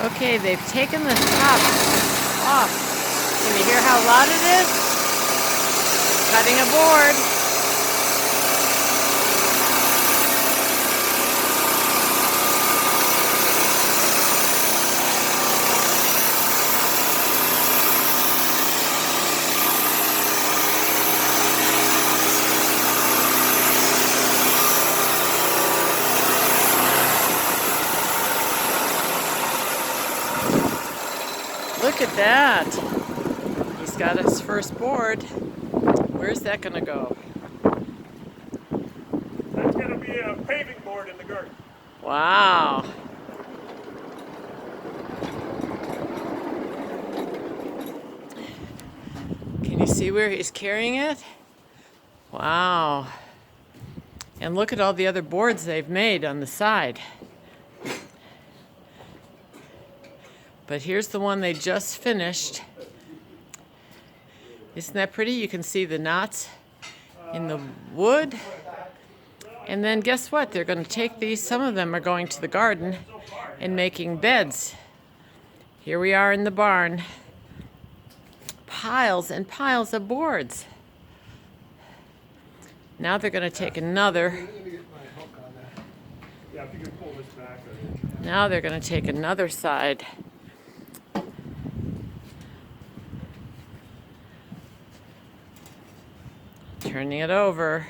Okay, they've taken the top off. Can you hear how loud it is? Cutting a board. Look at that. He's got his first board. Where's that going to go? That's going to be a paving board in the garden. Wow. Can you see where he's carrying it? Wow. And look at all the other boards they've made on the side. But here's the one they just finished. Isn't that pretty? You can see the knots in the wood. And then guess what? They're going to take these, some of them are going to the garden and making beds. Here we are in the barn. Piles and piles of boards. Now they're going to take another. Yeah, if you can pull this back. Now they're going to take another side. Turning it over.